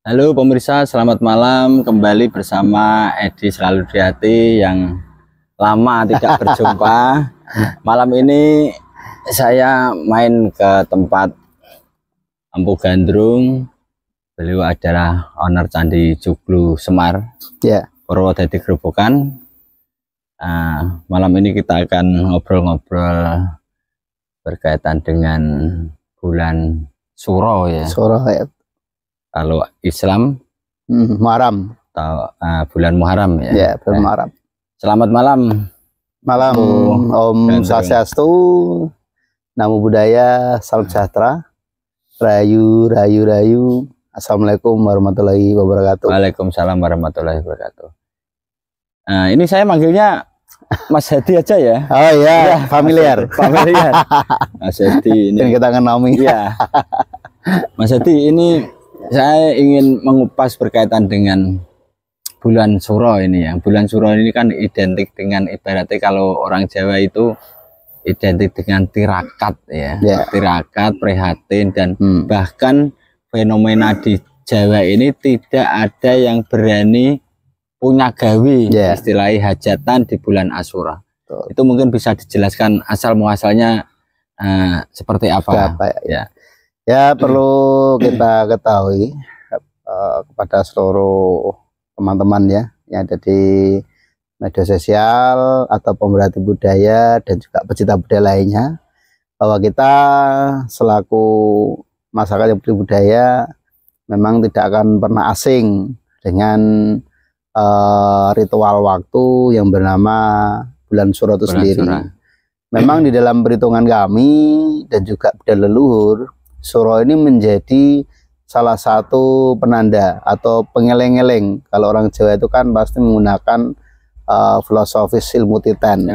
Halo pemirsa, selamat malam. Kembali bersama Edi Selalu di Hati yang lama tidak berjumpa. Malam ini saya main ke tempat Empu Gandrung. Beliau adalah owner Candi Joglo Semar, Purwodadi Grobogan. Malam ini kita akan ngobrol-ngobrol berkaitan dengan bulan Suro ya. Suro ya. Kalau Islam Muharram atau bulan Muharram ya. Ya, bulan Muharram. Selamat malam. Malam Om Swastiastu, Namo Buddhaya, salam sejahtera. Rayu. Assalamualaikum warahmatullahi wabarakatuh. Waalaikumsalam warahmatullahi wabarakatuh. Ini saya manggilnya Mas Hedi aja ya. Oh iya, familiar. Familiar. Mas Hedi ini. Kita kenali. Iya. Mas Hedi ini saya ingin mengupas berkaitan dengan bulan Suro ini ya. Bulan Suro ini kan identik dengan, ibaratnya kalau orang Jawa itu identik dengan tirakat ya. Tirakat, prihatin, dan bahkan fenomena di Jawa ini tidak ada yang berani punya gawe, istilahnya hajatan di bulan Asyura. Itu mungkin bisa dijelaskan asal muasalnya seperti apa? Ya, perlu kita ketahui kepada seluruh teman-teman ya yang ada di media sosial atau pemerhati budaya dan juga pecinta budaya lainnya, bahwa kita selaku masyarakat yang berbudaya memang tidak akan pernah asing dengan ritual waktu yang bernama bulan Suro itu sendiri. Memang di dalam perhitungan kami dan juga budaya leluhur, Suro ini menjadi salah satu penanda atau pengeleng-eleng. Kalau orang Jawa itu kan pasti menggunakan filosofis ilmu titan.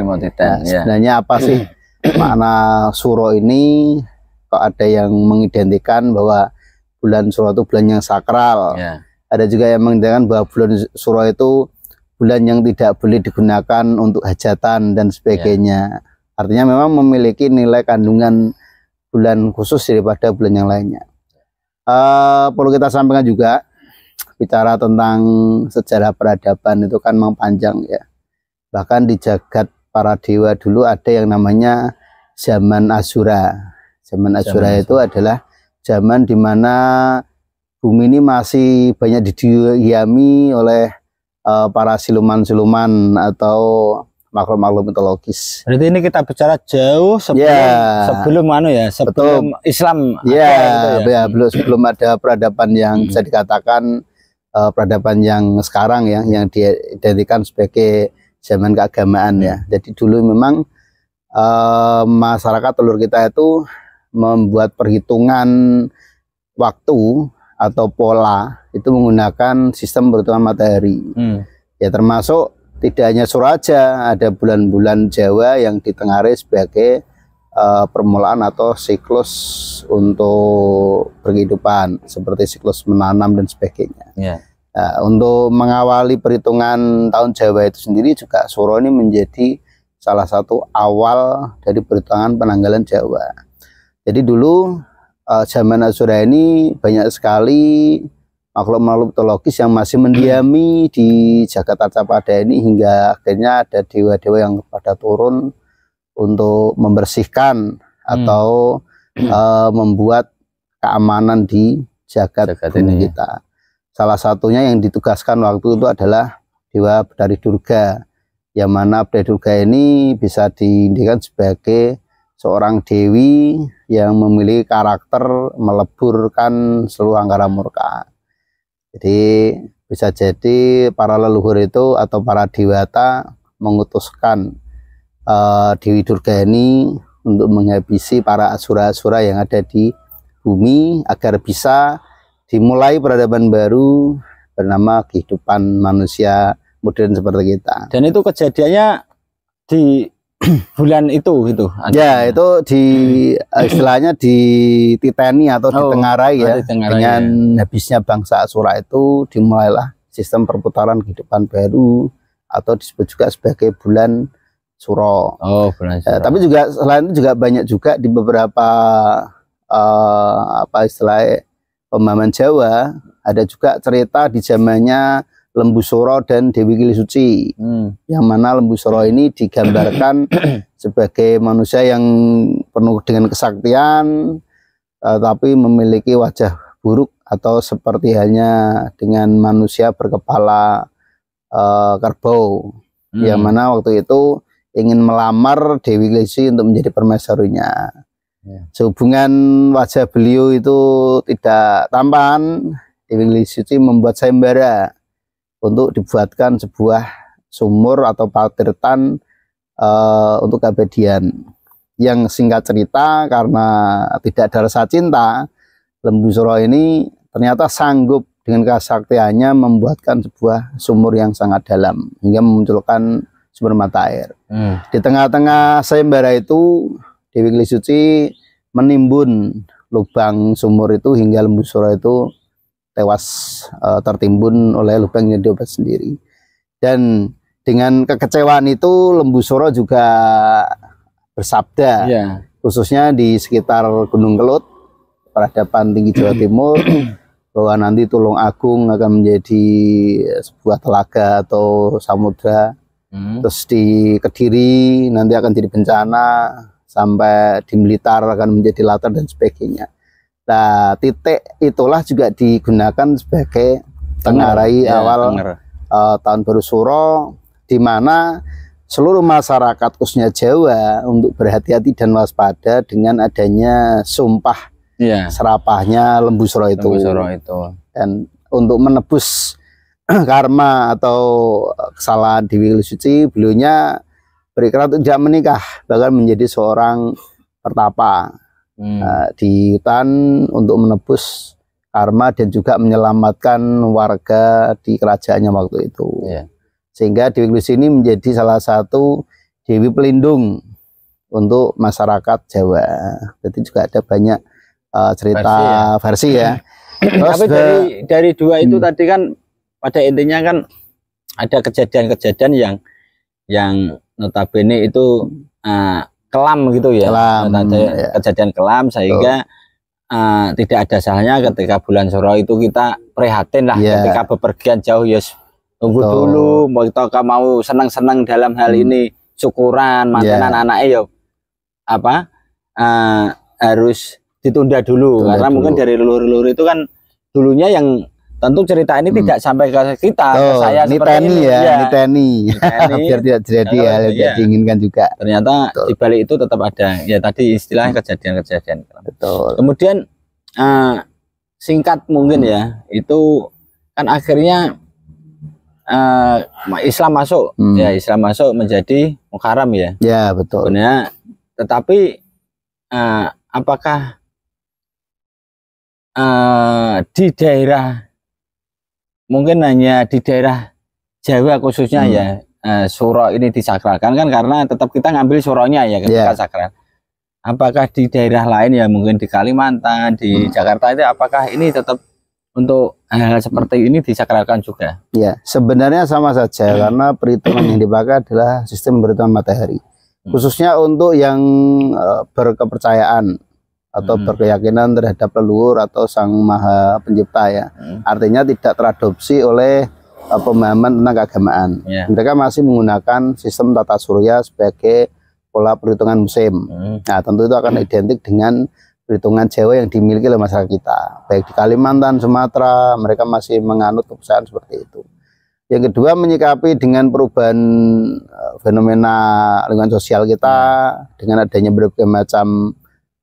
Sebenarnya apa sih makna Suro ini? Kok ada yang mengidentikan bahwa bulan Suro itu bulan yang sakral. Ada juga yang mengidentikan bahwa bulan Suro itu bulan yang tidak boleh digunakan untuk hajatan dan sebagainya. Artinya memang memiliki nilai kandungan bulan khusus daripada bulan yang lainnya. Perlu kita sampaikan juga, bicara tentang sejarah peradaban itu kan memang panjang ya. Bahkan di jagat para dewa dulu ada yang namanya zaman Asura. Zaman Asura itu adalah zaman di mana bumi ini masih banyak didiami oleh para siluman-siluman atau makhluk-makhluk mitologis. Berarti ini kita bicara jauh sebelum sebelum Islam. Sebelum ada peradaban yang bisa dikatakan peradaban yang sekarang ya, yang diidentikan sebagai zaman keagamaan ya. Jadi dulu memang masyarakat telur kita itu membuat perhitungan waktu atau pola itu menggunakan sistem perhitungan matahari. Ya, termasuk tidak hanya Suro aja, ada bulan-bulan Jawa yang ditengarai sebagai permulaan atau siklus untuk berkehidupan, seperti siklus menanam dan sebagainya. Nah, untuk mengawali perhitungan tahun Jawa itu sendiri juga Suro ini menjadi salah satu awal dari perhitungan penanggalan Jawa. Jadi dulu zaman Asura ini banyak sekali makhluk-makhluk mitologis yang masih mendiami di jagat Acapada ini, hingga akhirnya ada dewa-dewa yang pada turun untuk membersihkan atau membuat keamanan di jagat bumi kita. Salah satunya yang ditugaskan waktu itu adalah Dewa Betari Durga, yang mana Betari Durga ini bisa diindikan sebagai seorang dewi yang memiliki karakter meleburkan seluruh angkara murka. Jadi bisa jadi para leluhur itu atau para dewata mengutuskan Dewi Durga ini untuk menghabisi para asura-asura yang ada di bumi agar bisa dimulai peradaban baru bernama kehidupan manusia modern seperti kita. Dan itu kejadiannya di bulan itu gitu. Ya, itu di istilahnya dititeni atau ditengarai ya. Dengan habisnya bangsa Asura itu dimulailah sistem perputaran kehidupan baru atau disebut juga sebagai bulan Suro. Bulan Suro. Tapi juga selain itu juga banyak juga di beberapa apa istilahnya pemahaman Jawa ada juga cerita di zamannya Lembu Suro dan Dewi Kili Suci, yang mana Lembu Suro ini digambarkan sebagai manusia yang penuh dengan kesaktian, tapi memiliki wajah buruk atau seperti halnya dengan manusia berkepala kerbau, yang mana waktu itu ingin melamar Dewi Kili Suci untuk menjadi permaisurinya. Sehubungan wajah beliau itu tidak tampan, Dewi Kili Suci membuat sayembara untuk dibuatkan sebuah sumur atau patirtan untuk keabadian. Yang singkat cerita, karena tidak ada rasa cinta, Lembu Suro ini ternyata sanggup dengan kesaktiannya membuatkan sebuah sumur yang sangat dalam hingga memunculkan sumber mata air. Di tengah-tengah sayembara itu, Dewi Kili Suci menimbun lubang sumur itu hingga Lembu Suro itu tewas tertimbun oleh lubang yang diobat sendiri. Dan dengan kekecewaan itu Lembu Suro juga bersabda, khususnya di sekitar Gunung Kelut, peradaban tinggi Jawa Timur, bahwa nanti Tulung Agung akan menjadi sebuah telaga atau samudra. Terus di Kediri nanti akan jadi bencana, sampai di Blitar akan menjadi latar dan sebagainya. Nah, titik itulah juga digunakan sebagai tengarai awal tahun baru Suro, di mana seluruh masyarakat khususnya Jawa untuk berhati-hati dan waspada dengan adanya sumpah serapahnya Lembu Suro itu. Dan untuk menebus karma atau kesalahan Dewi Kili Suci, beliaunya berikrar untuk tidak menikah, bahkan menjadi seorang pertapa di hutan untuk menebus karma dan juga menyelamatkan warga di kerajaannya waktu itu. Sehingga Dewi Kili Suci ini menjadi salah satu dewi pelindung untuk masyarakat Jawa. Jadi juga ada banyak cerita versi ya. Terus tapi dari dua itu tadi kan pada intinya kan ada kejadian-kejadian yang notabene itu kelam gitu ya, kejadian kelam, sehingga tidak ada salahnya ketika bulan Suro itu kita prihatin lah, ketika bepergian jauh, ya tunggu dulu, mau senang-senang dalam hal ini, syukuran mantenan anaknya, ya harus ditunda dulu, karena mungkin dari leluhur-leluhur itu kan dulunya yang tentu cerita ini tidak sampai ke kita, ke saya seperti ini niteni. Biar tidak terjadi hal yang tidak diinginkan juga. Ternyata di balik itu tetap ada, ya tadi istilahnya kejadian-kejadian. Kemudian singkat mungkin ya, itu kan akhirnya Islam masuk, Islam masuk menjadi Muharram ya. Ya betul. Sebenarnya, tetapi apakah di daerah, mungkin hanya di daerah Jawa khususnya ya, Suro ini disakralkan kan, karena tetap kita ngambil Suronya ya ketika sakral. Apakah di daerah lain ya, mungkin di Kalimantan, di Jakarta itu, apakah ini tetap untuk hal seperti ini disakralkan juga? Ya, sebenarnya sama saja, karena perhitungan yang dipakai adalah sistem perhitungan matahari. Khususnya untuk yang berkepercayaan atau berkeyakinan terhadap leluhur atau Sang Maha Pencipta ya. Artinya tidak teradopsi oleh pemahaman tentang keagamaan. Mereka masih menggunakan sistem tata surya sebagai pola perhitungan musim. Nah, tentu itu akan identik dengan perhitungan Jawa yang dimiliki oleh masyarakat kita. Baik di Kalimantan, Sumatera, mereka masih menganut kepercayaan seperti itu. Yang kedua, menyikapi dengan perubahan fenomena lingkungan sosial kita, dengan adanya berbagai macam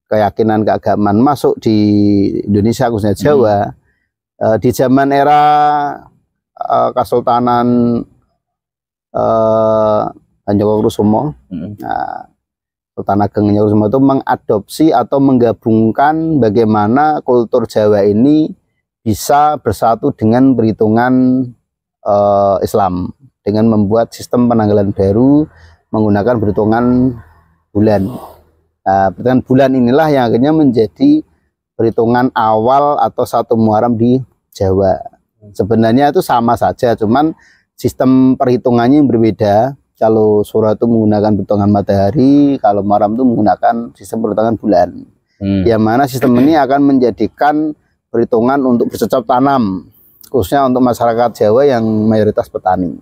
keyakinan keagamaan masuk di Indonesia khususnya Jawa. Di zaman era Kesultanan Hanyawokusumo, Sultan Ageng Hanyawokusumo itu mengadopsi atau menggabungkan bagaimana kultur Jawa ini bisa bersatu dengan perhitungan Islam, dengan membuat sistem penanggalan baru menggunakan perhitungan bulan. Perhitungan bulan inilah yang akhirnya menjadi perhitungan awal atau 1 Muharram di Jawa. Sebenarnya itu sama saja, cuman sistem perhitungannya yang berbeda. Kalau Suro itu menggunakan perhitungan matahari, kalau Muharram itu menggunakan sistem perhitungan bulan. Yang mana sistem ini akan menjadikan perhitungan untuk bercocok tanam, khususnya untuk masyarakat Jawa yang mayoritas petani.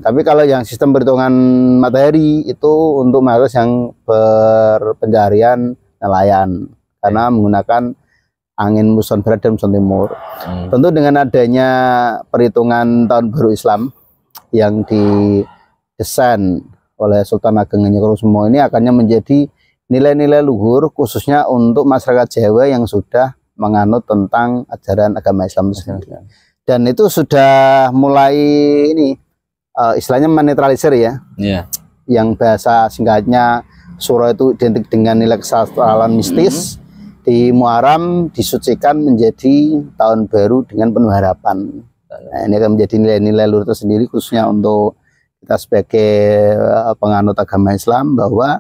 Tapi kalau yang sistem perhitungan matahari itu untuk masyarakat yang berpencarian nelayan, karena menggunakan angin muson barat dan muson timur. Tentu dengan adanya perhitungan tahun baru Islam yang didesain oleh Sultan Ageng Nyekorusumo ini akannya menjadi nilai-nilai luhur khususnya untuk masyarakat Jawa yang sudah menganut tentang ajaran agama Islam sendiri. Dan itu sudah mulai ini istilahnya menetralisir ya. Yang bahasa singkatnya Suro itu identik dengan nilai kesakralan mistis. Di Muharram disucikan menjadi tahun baru dengan penuh harapan. Nah, ini akan menjadi nilai-nilai luhur tersendiri khususnya untuk kita sebagai penganut agama Islam, bahwa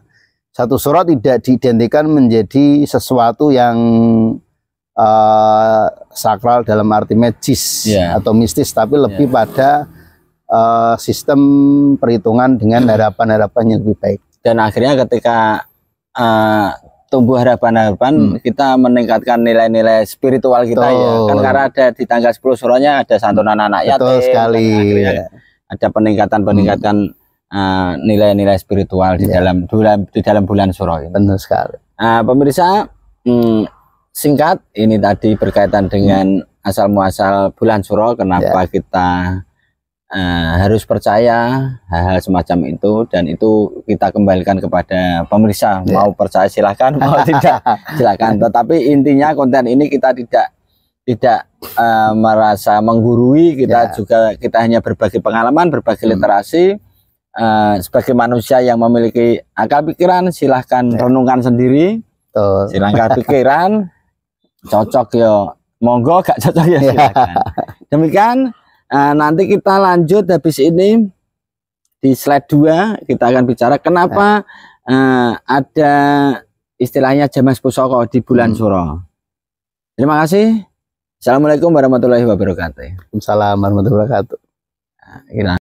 satu suro tidak diidentikan menjadi sesuatu yang sakral dalam arti magis atau mistis, tapi lebih pada sistem perhitungan dengan harapan-harapan yang lebih baik. Dan akhirnya ketika tumbuh harapan-harapan, kita meningkatkan nilai-nilai spiritual kita ya. Kan karena ada di tanggal 10 suronya ada santunan anak yatim. Betul sekali. Ada peningkatan nilai-nilai spiritual di dalam bulan suro ini. Benar sekali. Pemirsa, singkat ini tadi berkaitan dengan asal muasal bulan suro, kenapa kita harus percaya hal-hal semacam itu, dan itu kita kembalikan kepada pemirsa, mau percaya silahkan, mau tidak silahkan. Tetapi intinya konten ini kita tidak merasa menggurui, kita hanya berbagi pengalaman, berbagi literasi. Sebagai manusia yang memiliki akal pikiran, silahkan renungkan sendiri. Silahkan pikiran, cocok ya monggo, gak cocok ya silahkan. Demikian. Nanti kita lanjut habis ini di slide 2 kita akan bicara kenapa ada istilahnya Jamas Pusoko di bulan Suro. Terima kasih. Assalamualaikum warahmatullahi wabarakatuh. Waalaikumsalam warahmatullahi wabarakatuh.